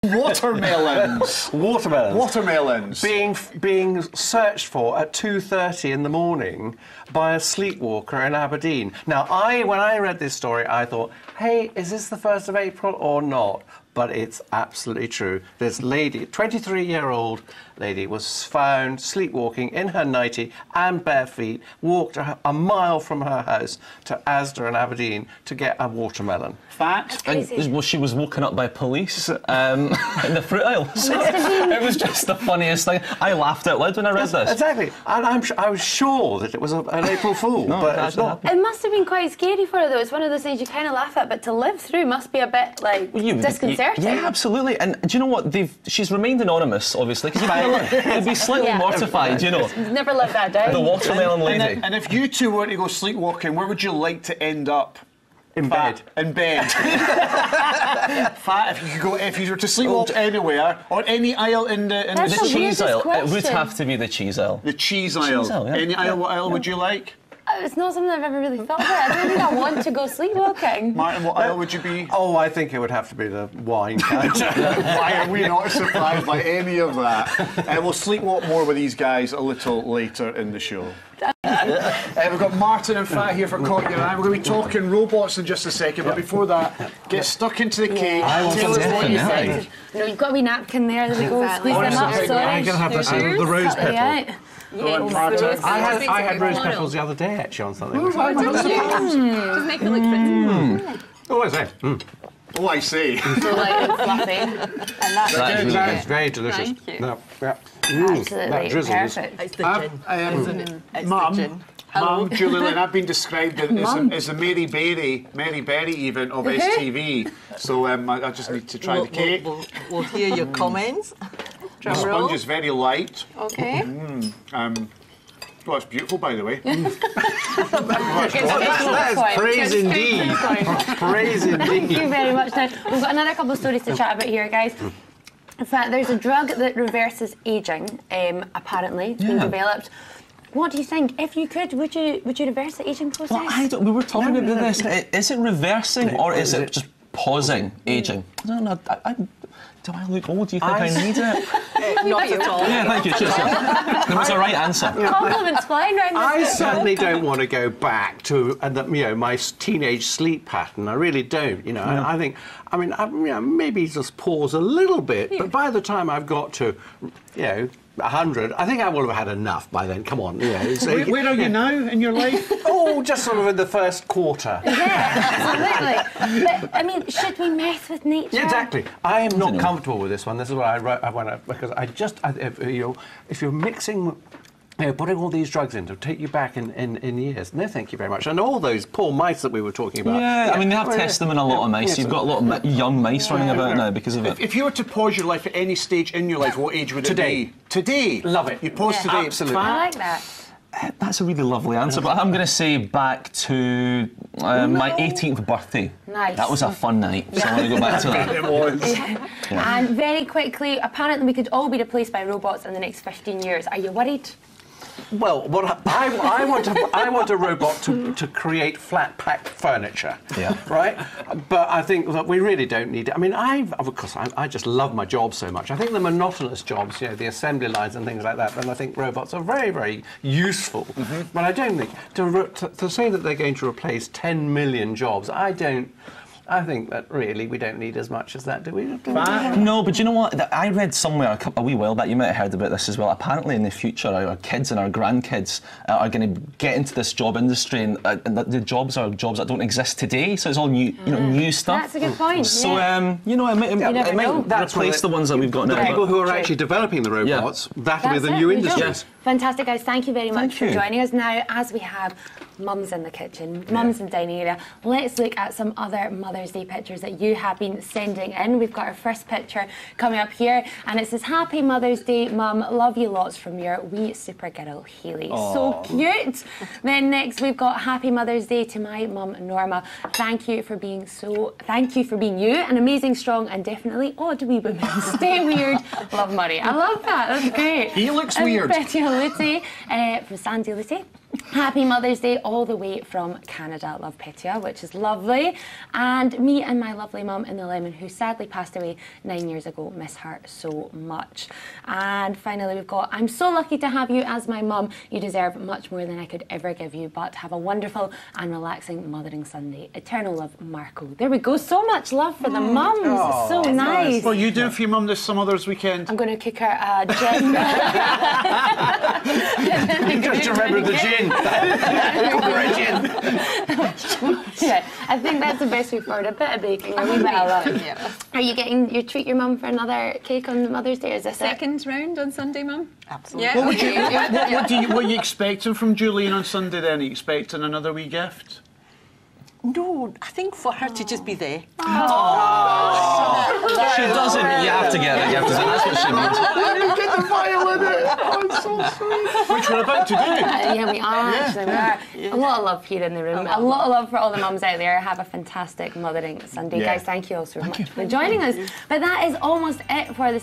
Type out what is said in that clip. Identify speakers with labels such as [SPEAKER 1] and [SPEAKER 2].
[SPEAKER 1] Watermelons.
[SPEAKER 2] Watermelons.
[SPEAKER 1] Watermelons.
[SPEAKER 2] Being searched for at 2:30 in the morning by a sleepwalker in Aberdeen. Now, when I read this story, I thought, hey, is this the 1st of April or not? But it's absolutely true. This lady, 23-year-old lady, was found sleepwalking in her nightie and bare feet, walked a mile from her house to Asda in Aberdeen to get a watermelon.
[SPEAKER 1] Fact.
[SPEAKER 3] And she was woken up by police in the fruit aisle. So it was just the funniest thing. I laughed out loud when I read this.
[SPEAKER 2] Exactly. And I was sure that it was an April Fool,
[SPEAKER 3] No,
[SPEAKER 2] but it's not.
[SPEAKER 4] It must have been quite scary for her, though. It's one of those things you kind of laugh at, but to live through must be a bit, like, disconcerting.
[SPEAKER 3] Yeah, absolutely. And do you know what? She's remained anonymous, obviously, because you'd be slightly mortified, you know.
[SPEAKER 4] Never let that down.
[SPEAKER 3] The watermelon lady.
[SPEAKER 1] And if you two were to go sleepwalking, where would you like to end up?
[SPEAKER 2] In bed.
[SPEAKER 1] In bed. Fat, if you were to sleepwalk anywhere, or any aisle in
[SPEAKER 4] That's
[SPEAKER 3] The
[SPEAKER 4] the
[SPEAKER 3] cheese
[SPEAKER 4] weirdest
[SPEAKER 3] aisle. It would
[SPEAKER 4] question.
[SPEAKER 3] have to be the cheese aisle.
[SPEAKER 1] The cheese aisle.
[SPEAKER 3] Yeah.
[SPEAKER 1] Any aisle, what aisle would you like?
[SPEAKER 4] It's not something I've ever really thought about. I don't think I want to go sleepwalking.
[SPEAKER 1] Martin, what aisle would you be?
[SPEAKER 2] Oh, I think it would have to be the wine counter.
[SPEAKER 1] Why are we not surprised by any of that? We'll sleepwalk more with these guys a little later in the show. We've got Martin and Fat here for Caught Your Eye. We're going to be talking robots in just a second, but before that, get stuck into the cake. Tell us what you think.
[SPEAKER 4] No, you've got a wee napkin there. There we go. Squeeze them up.
[SPEAKER 1] Honestly,
[SPEAKER 4] Sorry.
[SPEAKER 2] I'm going to have the rose pepper.
[SPEAKER 4] Yeah.
[SPEAKER 1] Martin.
[SPEAKER 2] I had rose petals the other day, actually, on something.
[SPEAKER 5] Just make it look pretty.
[SPEAKER 2] Oh, I say.
[SPEAKER 1] Oh, I see.
[SPEAKER 4] So light and fluffy. And that's
[SPEAKER 2] That is very delicious.
[SPEAKER 5] Thank you.
[SPEAKER 2] No, yeah.
[SPEAKER 4] absolutely
[SPEAKER 2] that drizzle is-
[SPEAKER 4] perfect.
[SPEAKER 5] It's the gin, isn't it? It's
[SPEAKER 1] Mum,
[SPEAKER 5] the gin. Hello.
[SPEAKER 1] Mum, Julian, I've been described as a Mary Berry even of STV. So I just need to try the cake.
[SPEAKER 5] We'll hear your comments.
[SPEAKER 1] The
[SPEAKER 5] Drum roll.
[SPEAKER 1] sponge is very light.
[SPEAKER 5] Okay.
[SPEAKER 1] Well, it's beautiful, by the way.
[SPEAKER 2] That's praise indeed. Praise
[SPEAKER 4] Thank you
[SPEAKER 2] indeed.
[SPEAKER 4] very much. Now, we've got another couple of stories to chat about here, guys. In fact, there's a drug that reverses ageing, apparently. It's been developed. What do you think? If you could, would you reverse the ageing process?
[SPEAKER 3] Well, we were talking about this. Is it reversing or is it just pausing ageing? I don't know. Do I look old? Do you think I need it?
[SPEAKER 5] Not at all.
[SPEAKER 3] Yeah, thank you. Cheers. There was a right answer.
[SPEAKER 4] Compliments flying around
[SPEAKER 2] I
[SPEAKER 4] this
[SPEAKER 2] certainly don't want to go back to my teenage sleep pattern. I really don't. You know, I think, maybe just pause a little bit. But by the time I've got to, 100, I think I will have had enough by then. Come on,
[SPEAKER 1] Where are you now in your life?
[SPEAKER 2] Oh, just sort of in the first quarter.
[SPEAKER 4] Yeah, absolutely. But, should we mess with nature?
[SPEAKER 2] Yeah, exactly. I am not comfortable with this one. This is what I want to, because if you're mixing, putting all these drugs in to take you back in years, no thank you very much. And all those poor mice that we were talking about.
[SPEAKER 3] Yeah, they have tested them in a lot of mice. You've got a lot of young mice running about now because of it.
[SPEAKER 1] If you were to pause your life at any stage in your life, what age would it be? Today.
[SPEAKER 2] Love it.
[SPEAKER 1] You pause today.
[SPEAKER 2] Absolutely.
[SPEAKER 4] I like that.
[SPEAKER 3] That's a really lovely answer, but I'm going to say back to my 18th birthday.
[SPEAKER 4] Nice.
[SPEAKER 3] That was a fun night, so I want to go back to that.
[SPEAKER 1] It was.
[SPEAKER 4] And very quickly, apparently we could all be replaced by robots in the next 15 years. Are you worried?
[SPEAKER 2] Well, I want a robot to create flat pack furniture.
[SPEAKER 3] Yeah.
[SPEAKER 2] Right. But I think that we really don't need it. I mean, I just love my job so much. I think the monotonous jobs, the assembly lines and things like that. Then I think robots are very, very useful. But I don't think to say that they're going to replace 10 million jobs. I think that really we don't need as much as that, do we?
[SPEAKER 3] No, but you know what? I read somewhere a wee while back, you might have heard about this as well, apparently in the future our kids and our grandkids are going to get into this job industry and the jobs are jobs that don't exist today, so it's all new, new stuff.
[SPEAKER 4] That's a good point.
[SPEAKER 3] So, it might replace the ones that we've got now.
[SPEAKER 2] The people who are actually developing the robots, that'll be
[SPEAKER 4] That's
[SPEAKER 2] the
[SPEAKER 4] it,
[SPEAKER 2] new
[SPEAKER 4] we
[SPEAKER 2] industry.
[SPEAKER 4] don't. Fantastic, guys. Thank you very much for
[SPEAKER 3] you.
[SPEAKER 4] joining us. Now, as we have mums in the kitchen, mums in the dining area, let's look at some other Mother's Day pictures that you have been sending in. We've got our first picture coming up here, and it says, "Happy Mother's Day, Mum. Love you lots from your wee super girl, Hayley." So cute. Then next, we've got "Happy Mother's Day to my mum, Norma. Thank you for being you, an amazing, strong, and definitely odd wee woman. Stay weird. Love, Murray." I love that. That's great.
[SPEAKER 1] He looks
[SPEAKER 4] And
[SPEAKER 1] weird.
[SPEAKER 4] Betty Luty from Sandy Luty. Happy Mother's Day all the way from Canada. Love Petya, which is lovely. And me and my lovely mum in the Lemon, who sadly passed away 9 years ago. Miss her so much. And finally we've got, I'm so lucky to have you as my mum. You deserve much more than I could ever give you, but have a wonderful and relaxing Mothering Sunday. Eternal love, Marco. There we go. So much love for the mums. It's so nice.
[SPEAKER 1] What are you doing for your mum this Mother's weekend?
[SPEAKER 4] I'm going to cook her a gin.
[SPEAKER 2] Just remember the gin.
[SPEAKER 4] Yeah, I think that's the best way forward. A bit of baking, a wee bit of love.
[SPEAKER 5] Yeah.
[SPEAKER 4] Are you getting your treat your mum for another cake on Mother's Day? Or is this it?
[SPEAKER 6] Second round on Sunday, Mum?
[SPEAKER 5] Absolutely.
[SPEAKER 6] Yeah.
[SPEAKER 1] What would you, what are you expecting from Julian on Sunday then? Are you expecting another wee gift?
[SPEAKER 5] No, I think for her to just be there.
[SPEAKER 3] She doesn't. You have to get it. You have to say that's what she means.
[SPEAKER 1] Get the violin in it. Oh, it's so sweet. Which we're about to do.
[SPEAKER 4] Yeah, we are actually. We are. A lot of love here in the room. A lot of love for all the mums out there. Have a fantastic Mothering Sunday.
[SPEAKER 1] Yeah.
[SPEAKER 4] Guys, thank you all so much for joining us. But that is almost it for the